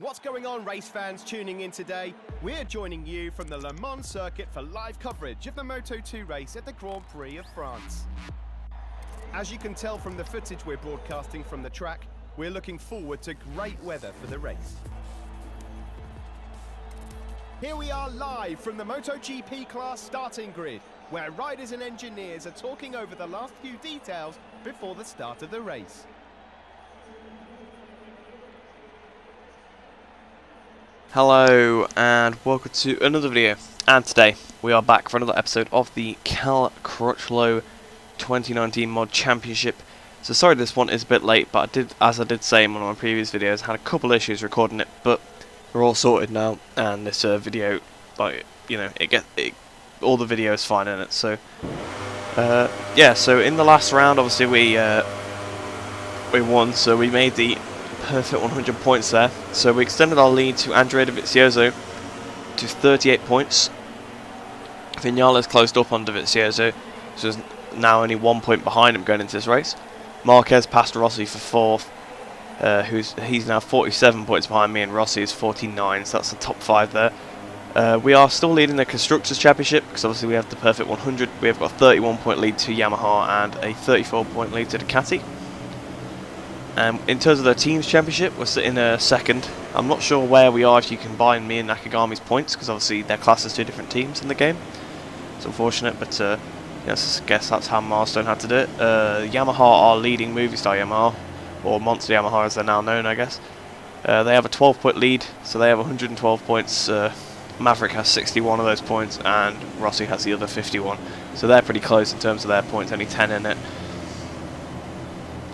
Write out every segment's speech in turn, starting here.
What's going on, race fans tuning in today? We're joining you from the Le Mans circuit for live coverage of the Moto2 race at the Grand Prix of France. As you can tell from the footage we're broadcasting from the track, we're looking forward to great weather for the race. Here we are live from the Motogp class starting grid, where riders and engineers are talking over the last few details before the start of the race. Hello and welcome to another video, and today we are back for another episode of the Crutchlow 2019 Mod Championship. So sorry this one is a bit late, but as I did say in one of my previous videos, I had a couple issues recording it, but we're all sorted now, and this video, like, you know, all the video is fine in it. So yeah, so in the last round obviously we won, so we made the perfect 100 points there. So we extended our lead to Andrea Dovizioso to 38 points. Vinales closed up on Dovizioso, so is now only 1 point behind him going into this race. Marquez passed Rossi for fourth, he's now 47 points behind me, and Rossi is 49, so that's the top 5 there. We are still leading the Constructors' Championship, because obviously we have the perfect 100. We have got a 31 point lead to Yamaha and a 34 point lead to Ducati. In terms of the Teams Championship, we're sitting second. I'm not sure where we are if you combine me and Nakagami's points, because obviously they're classed as 2 different teams in the game. It's unfortunate, but yes, I guess that's how Milestone had to do it. Yamaha are leading Movistar Yamaha, or Monster Yamaha as they're now known, I guess. They have a 12 point lead, so they have 112 points. Maverick has 61 of those points, and Rossi has the other 51. So they're pretty close in terms of their points, only 10 in it.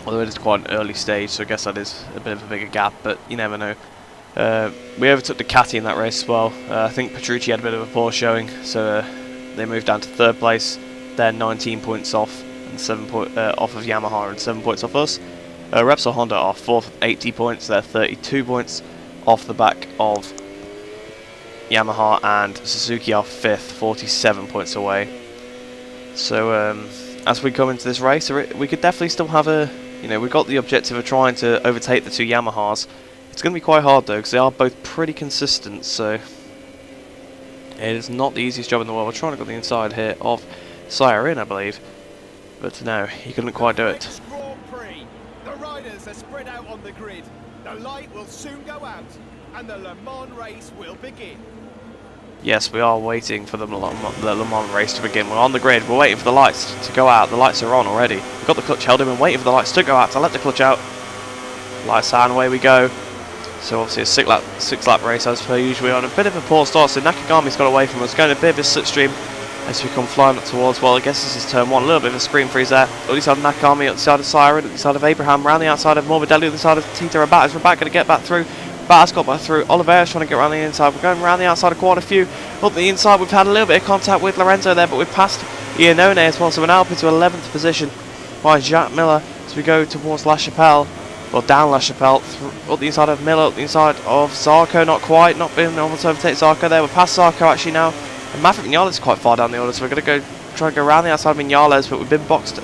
Although it is quite an early stage, so I guess that is a bit of a bigger gap, but you never know. We overtook Ducati in that race as well. I think Petrucci had a bit of a poor showing, so they moved down to 3rd place. They're 19 points off, and 7 off of Yamaha, and 7 points off us. Repsol Honda are 4th with 80 points. They're 32 points off the back of Yamaha, and Suzuki are 5th, 47 points away. So as we come into this race, we could definitely still have a... You know, we've got the objective of trying to overtake the 2 Yamahas. It's going to be quite hard though, because they are both pretty consistent, so it is not the easiest job in the world. We're trying to get the inside here of Siren, I believe, but no, he couldn't quite do it. Grand Prix. The riders are spread out on the grid. The light will soon go out, and the Le Mans race will begin. Yes, we are waiting for the Le Mans race to begin. We're on the grid. We're waiting for the lights to go out. The lights are on already. We've got the clutch held in and waiting for the lights to go out. So I let the clutch out. Lights out and away we go. So obviously a six lap race as per usual. On a bit of a poor start. So Nakagami's got away from us. Going a bit of a slipstream as we come flying up towards. Well, I guess this is turn 1. A little bit of a screen freeze there. On the side of Nakagami, on the side of Siren, on the side of Abraham, around the outside of Morbidelli, on the side of Tito Rabat. Is Rabat going to get back through? Bat's got back through. Oliveira's trying to get around the inside. We're going around the outside of quite a few. Up the inside, we've had a little bit of contact with Lorenzo there, but we've passed Iannone as well. So we're now up into 11th position by Jacques Miller as we go towards La Chapelle, or down La Chapelle, up the inside of Miller, up the inside of Zarco. Not quite, not being able to overtake Zarco there. We're past Zarco actually now. And Maverick Vinales is quite far down the order, so we're going to try and go around the outside of Vinales, but we've been boxed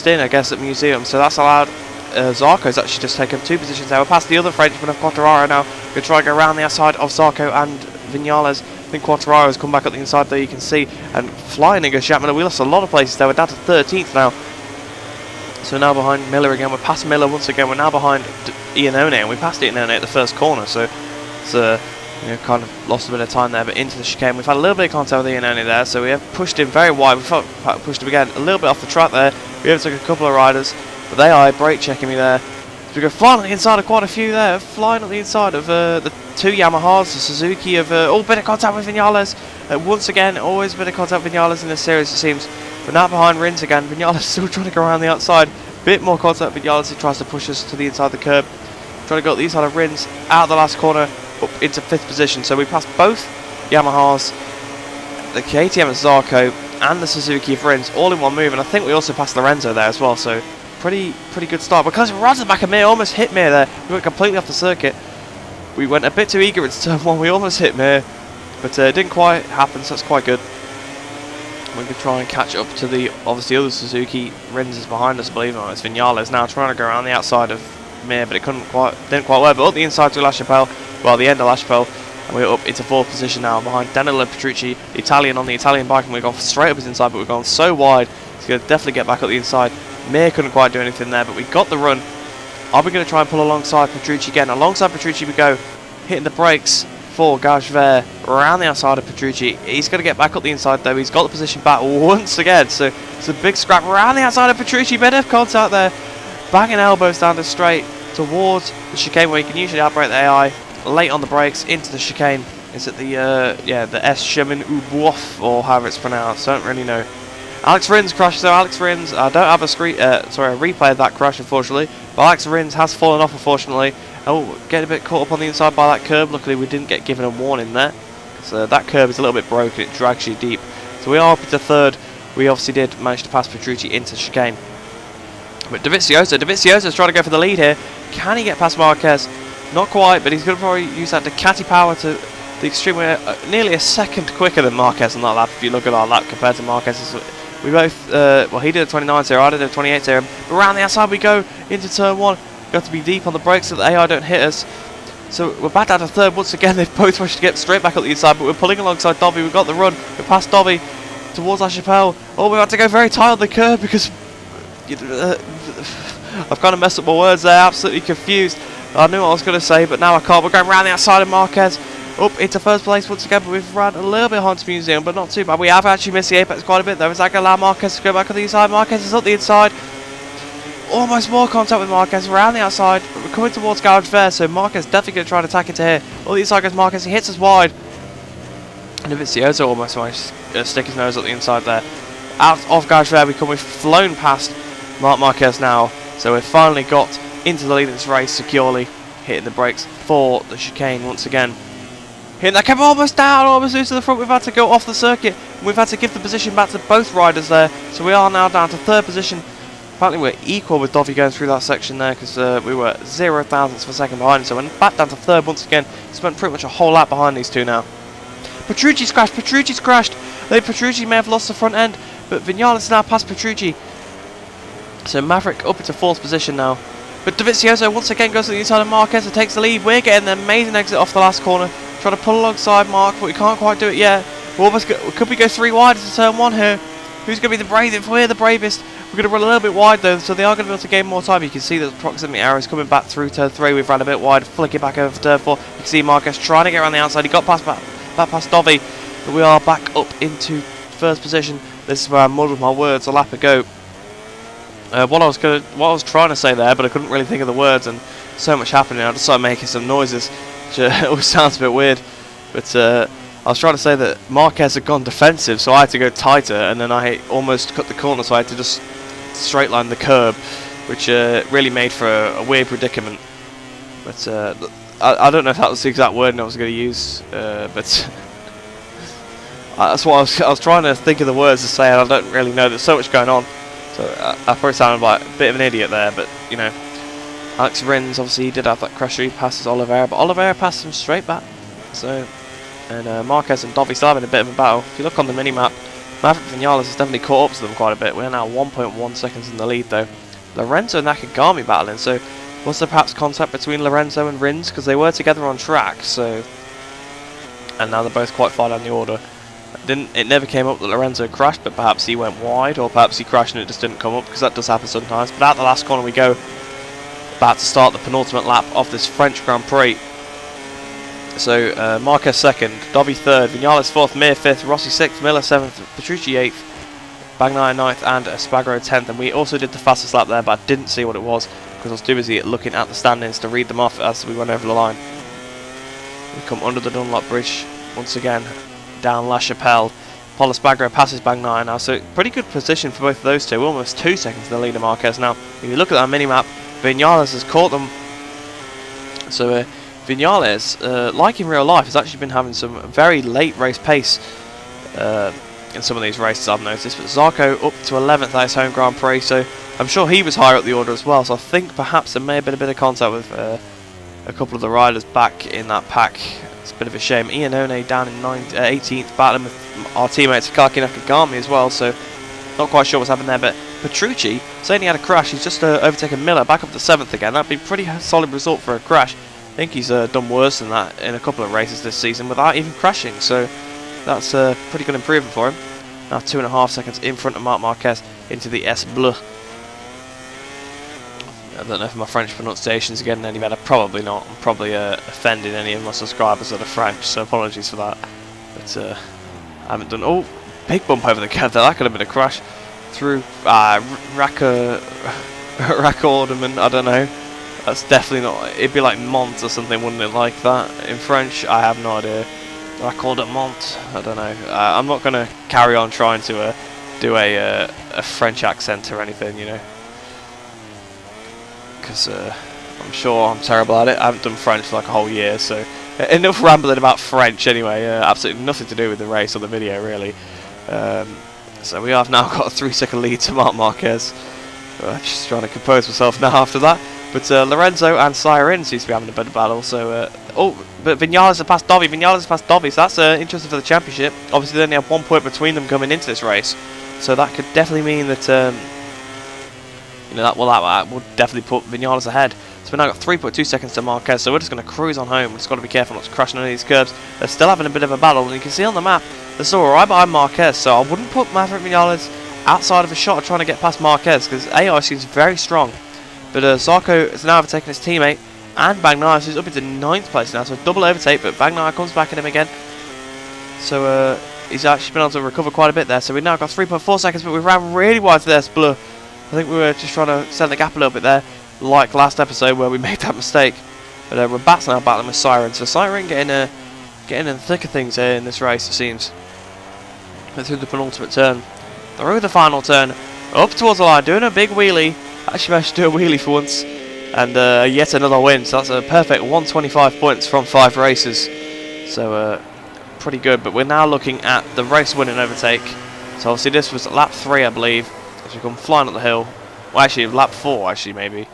in, I guess, at Museum. So that's allowed. Zarco's actually just taken 2 positions there. We're past the other Frenchman of Quartararo now. Going to try and go around the outside of Zarco and Vinales. I think Quartararo has come back up the inside there, you can see. And flying against Jacques Miller. We lost a lot of places there. We're down to 13th now. So we're now behind Miller again. We're past Miller once again. We're now behind Iannone, and we passed Iannone at the first corner. So it's you know, kind of lost a bit of time there, but into the chicane. We've had a little bit of contact with Iannone there, so we have pushed him very wide. We've pushed him again a little bit off the track there. We overtook a couple of riders, but they are brake checking me there. So we go flying on the inside of quite a few there, flying on the inside of the 2 Yamahas, the Suzuki of bit of contact with Vinales. Once again, always a bit of contact with Vinales in this series, it seems. We're now behind Rins again. Vinales still trying to go around the outside. Bit more contact with Vinales. He tries to push us to the inside of the curb. Trying to go up the inside of Rins, out of the last corner, up into 5th position. So we passed both Yamahas, the KTM of Zarco, and the Suzuki of Rins all in one move, and I think we also passed Lorenzo there as well, so pretty good start. Because we're right at the back of Mir, almost hit Mir there. We went completely off the circuit. We went a bit too eager into turn 1, we almost hit Mir, but it didn't quite happen, so that's quite good. We could try and catch up to the obviously other Suzuki. Rins is behind us, believe it or not. It's Vinales now trying to go around the outside of Mir, but it didn't quite work. But up the inside to La Chapelle, well, the end of LaChapelle, and we're up into 4th position now behind Danilo Petrucci, the Italian on the Italian bike, and we've gone straight up his inside, but we've gone so wide, he's going to definitely get back up the inside. Mir couldn't quite do anything there, but we got the run. Are we going to try and pull alongside Petrucci again? Alongside Petrucci we go, hitting the brakes for Gauchevert around the outside of Petrucci. He's going to get back up the inside though. He's got the position back once again, so it's a big scrap around the outside of Petrucci. Bit of contact there, banging elbows down the straight towards the chicane where you can usually outbrake the AI. Late on the brakes into the chicane. Is it the the S Chemin ou Boif, or however it's pronounced? I don't really know. Alex Rins crashes though. Alex Rins, I don't have a replay of that crash unfortunately, but Alex Rins has fallen off unfortunately. Oh, getting a bit caught up on the inside by that curb. Luckily we didn't get given a warning there, so that curb is a little bit broken, it drags you deep. So we are up into 3rd. We obviously did manage to pass Petrucci into the chicane. But Dovizioso's trying to go for the lead here. Can he get past Marquez? Not quite, but he's going to probably use that Ducati power to the extreme. We're nearly a second quicker than Marquez on that lap if you look at our lap compared to Marquez's. We both, well, he did a 29.0, I did a 28.0. Around the outside we go into turn 1. Got to be deep on the brakes so the AI don't hit us. So we're back down to 3rd once again. They've both managed to get straight back up the inside, but we're pulling alongside Dovi. We've got the run. We're past Dovi towards LaChapelle. Oh, we have to go very tight on the curb because I've kind of messed up my words there. Absolutely confused. I knew what I was going to say, but now I can't. We're going around the outside of Marquez. Up into 1st place once again, but we've run a little bit behind Museum, but not too bad. We have actually missed the apex quite a bit though. Is that going to allow Marquez to go back on the inside? Marquez is up the inside. Almost more contact with Marquez around the outside. But we're coming towards Gauchevert, so Marquez definitely going to try and attack into here. All the inside goes Marquez, he hits us wide. And Dovizioso almost managed to stick his nose up the inside there. Out of Gauchevert we've flown past Marquez now. So we've finally got into the lead of this race securely. Hitting the brakes for the chicane once again. Hitting that cab almost down, almost loose to the front. We've had to go off the circuit. And we've had to give the position back to both riders there. So we are now down to 3rd position. Apparently we're equal with Dovi going through that section there because we were 0 thousandths of a second behind. So we're back down to 3rd once again. Spent pretty much a whole lap behind these two now. Petrucci's crashed. Petrucci's crashed. I think Petrucci may have lost the front end, but Vinales is now past Petrucci. So Maverick up into 4th position now. But Dovizioso once again goes to the inside of Marquez and takes the lead. We're getting an amazing exit off the last corner. Trying to pull alongside Mark, but we can't quite do it yet. We're almost could we go 3 wide into turn 1 here? Who's going to be the bravest? If we're the bravest, we're going to run a little bit wide though, so they are going to be able to gain more time. You can see the proximity arrows coming back through turn 3. We've ran a bit wide, flicking back over for turn 4. You can see Marquez trying to get around the outside. He got back past Dovi, but we are back up into 1st position. This is where I muddled my words a lap ago. What I was trying to say there, but I couldn't really think of the words, and so much happening. I just started making some noises, which always sounds a bit weird. But I was trying to say that Marquez had gone defensive, so I had to go tighter, and then I almost cut the corner, so I had to just straight line the curb, which really made for a weird predicament. But I don't know if that was the exact word I was going to use, but that's what I was trying to think of the words to say, and I don't really know. There's so much going on. So I probably sounded like a bit of an idiot there, but you know, Alex Rins obviously he did have that crash. He passes Oliveira, but Oliveira passed him straight back. So, and Marquez and Dovi still having a bit of a battle. If you look on the mini-map, Maverick Vinales has definitely caught up to them quite a bit. We're now 1.1 seconds in the lead though. Lorenzo and Nakagami battling. So, was there perhaps contact between Lorenzo and Rins because they were together on track? So, and now they're both quite far down the order. It never came up that Lorenzo crashed, but perhaps he went wide, or perhaps he crashed and it just didn't come up, because that does happen sometimes. But out the last corner we go, about to start the penultimate lap of this French Grand Prix. So Marquez 2nd, Dovi 3rd, Vinales 4th, Mir 5th, Rossi 6th, Miller 7th, Petrucci 8th, Bagnaia 9th, and Spagro 10th. And we also did the fastest lap there, but I didn't see what it was because I was too busy looking at the standings to read them off as we went over the line. We come under the Dunlop Bridge once again, down LaChapelle. Paulo Spagro passes Bagnaia now, so pretty good position for both of those two. We're almost 2 seconds in the lead of Marquez now. If you look at that mini-map, Vinales has caught them. So Vinales, like in real life, has actually been having some very late race pace in some of these races I've noticed. But Zarco up to 11th at his home Grand Prix, so I'm sure he was higher up the order as well. So I think perhaps there may have been a bit of contact with a couple of the riders back in that pack. It's a bit of a shame. Iannone down in 18th, battling with our teammates Takaki Nakagami as well, so not quite sure what's happened there. But Petrucci, saying he had a crash, he's just overtaken Miller back up to 7th again. That'd be a pretty solid result for a crash. think he's done worse than that in a couple of races this season without even crashing, so that's a pretty good improvement for him. Now 2.5 seconds in front of Marc Marquez into the S Bleu. I don't know if my French pronunciation is getting any better. Probably not. I'm probably offending any of my subscribers that are French, so apologies for that. But I haven't done... Oh, big bump over the curb there. That could have been a crash through Raccorderman. I don't know. That's definitely not... It'd be like Mont or something, wouldn't it? Like that in French. I have no idea. Raccordermont. I don't know. I'm not going to carry on trying to do a French accent or anything, you know. Because I'm sure I'm terrible at it. I haven't done French for like a whole year, so enough rambling about French anyway. Absolutely nothing to do with the race or the video, really. So we have now got a 3-second lead to Marc Marquez. Just trying to compose myself now after that. But Lorenzo and Siren seems to be having a bit of battle. So but Vinales has passed Dovi. So that's interesting for the championship. Obviously, they only have 1 point between them coming into this race, so that could definitely mean that you know, that would definitely put Vinales ahead. So we've now got 3.2 seconds to Marquez, so we're just going to cruise on home. We've just got to be careful not to crash into these curbs. They're still having a bit of a battle, and you can see on the map they're still right behind Marquez, so I wouldn't put Maverick Vinales outside of a shot of trying to get past Marquez, because AI seems very strong. But Zarco is now overtaken his teammate, and Bagnaia, who's up into 9th place now, so a double overtake, but Bagnaia comes back at him again. So he's actually been able to recover quite a bit there, so we've now got 3.4 seconds, but we ran really wide to this Bleu. I think we were just trying to set the gap a little bit there, like last episode where we made that mistake. But Rabat's now battling with Siren, so Siren getting in the thick of things here in this race, it seems. Through the penultimate turn, through the final turn, up towards the line, doing a big wheelie. Actually managed to do a wheelie for once, and yet another win. So that's a perfect 125 points from 5 races. So pretty good. But we're now looking at the race-winning overtake. So obviously this was lap 3, I believe. As we come flying up the hill. Well, actually lap 4, actually maybe.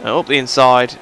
Up the inside,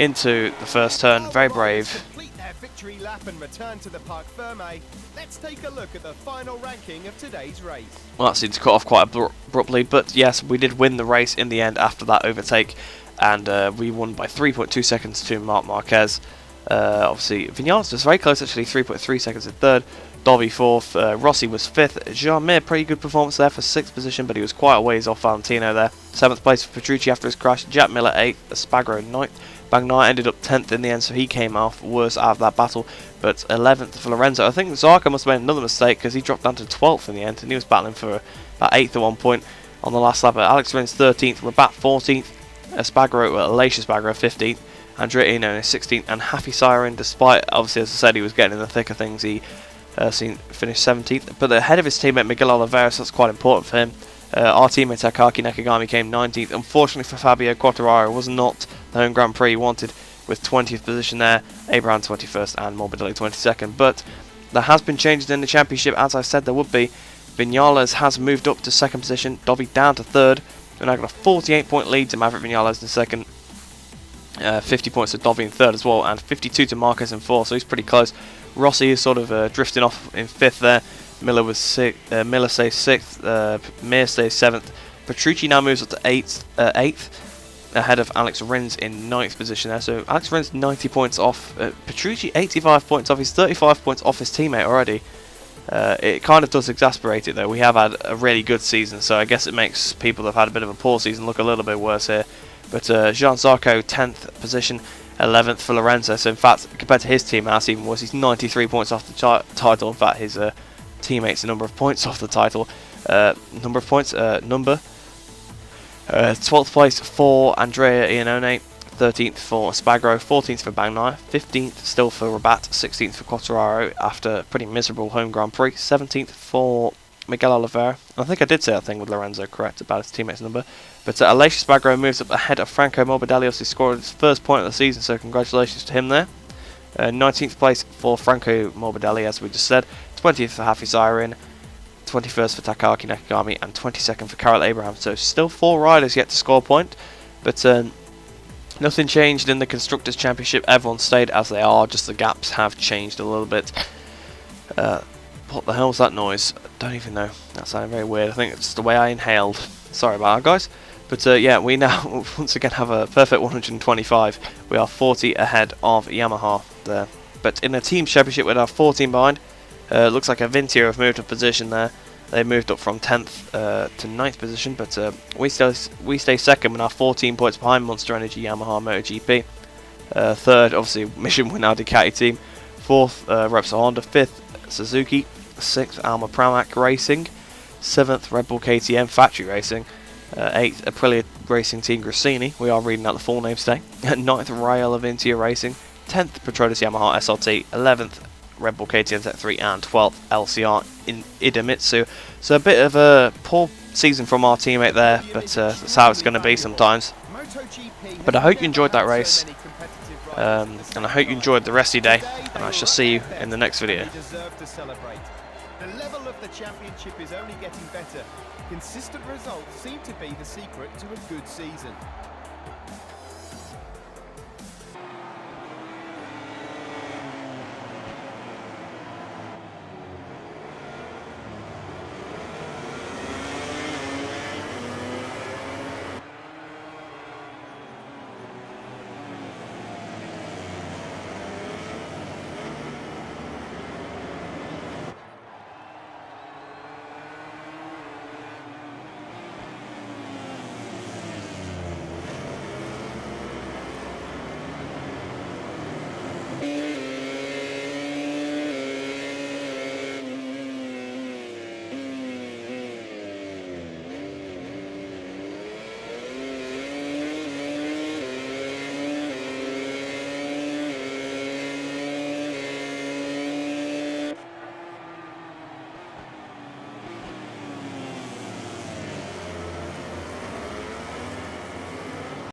into the first turn. Very brave. Complete their victory lap and return to the Parc Fermé. Let's take a look at the final ranking of today's race. Well, that seemed to cut off quite abruptly, but yes, we did win the race in the end after that overtake, and we won by 3.2 seconds to Marc Marquez. Obviously, Vinales was very close, actually, 3.3 seconds in 3rd, Dovi 4th, Rossi was 5th, Jean-Mir, pretty good performance there for 6th position, but he was quite a ways off Valentino there. 7th place for Petrucci after his crash, Jack Miller 8th, Spagro 9th. Bagnaia ended up 10th in the end, so he came off worse out of that battle. But 11th for Lorenzo. I think Zarco must have made another mistake because he dropped down to 12th in the end, and he was battling for about 8th at one point on the last lap. Alex Rins 13th, Rabat 14th, Aleix Spagro 15th, Andrea Ino 16th, and Happy Siren, despite, obviously, as I said, he was getting in the thick of things, he finished 17th. But ahead of his teammate Miguel Oliveira, so that's quite important for him. Our teammate Takaki Nakagami came 19th. Unfortunately for Fabio Quartararo, was not the home Grand Prix he wanted, with 20th position there, Abraham 21st and Morbidelli 22nd. But there has been changes in the championship, as I said there would be. Vinales has moved up to 2nd position, Dovi down to 3rd, and now got a 48 point lead to Maverick Vinales in 2nd, 50 points to Dovi in 3rd as well, and 52 to Marquez in 4th, so he's pretty close. Rossi is sort of drifting off in 5th there. Miller was Miller stays 6th, Mir stays 7th. Petrucci now moves up to 8th, ahead of Alex Rins in 9th position there. So Alex Rins 90 points off, Petrucci 85 points off. He's 35 points off his teammate already. It kind of does exasperate it though. We have had a really good season, so I guess it makes people that have had a bit of a poor season look a little bit worse here. But Jean Zarco 10th position, 11th for Lorenzo. So in fact, compared to his team, that's even worse. He's 93 points off the title. In fact, his teammates a number of points off the title. 12th place for Andrea Iannone, 13th for Spagro, 14th for Bagnaia, 15th still for Rabat, 16th for Quartararo after a pretty miserable home Grand Prix, 17th for Miguel Oliveira. I think I did say that thing with Lorenzo correct about his teammates number. But Aleix Spagro moves up ahead of Franco Morbidelli, who scored his first point of the season, so congratulations to him there. 19th place for Franco Morbidelli, as we just said, 20th for Happy Siren, 21st for Takaki Nakagami, and 22nd for Karel Abraham. So still 4 riders yet to score a point, but nothing changed in the Constructors' Championship. Everyone stayed as they are, just the gaps have changed a little bit. What the hell's that noise? I don't even know. That sounded very weird. I think it's the way I inhaled. Sorry about that, guys. But yeah, we now once again have a perfect 125. We are 40 ahead of Yamaha there. But in a team championship with our 14 behind, looks like Avintia have moved a position there. They moved up from 10th to 9th position, but we stay second with our 14 points behind Monster Energy Yamaha Motogp. Third, obviously, Mission Winnow Ducati team. Fourth, Repsol Honda. Fifth, Suzuki. Sixth, Alma Pramac Racing. Seventh, Red Bull KTM Factory Racing. Eighth, Aprilia Racing Team Grassini. We are reading out the full names today. Ninth, Rail Avintia Racing. 10th, Petronas Yamaha SLT. 11th, Red Bull KTM Tech 3, and 12th, LCR in Idemitsu. So a bit of a poor season from our teammate there, but that's how it's going to be sometimes. But I hope you enjoyed that race, and I hope you enjoyed the rest of your day, and I shall see you in the next video. The level of the championship is only getting better. Consistent results seem to be the secret to a good season.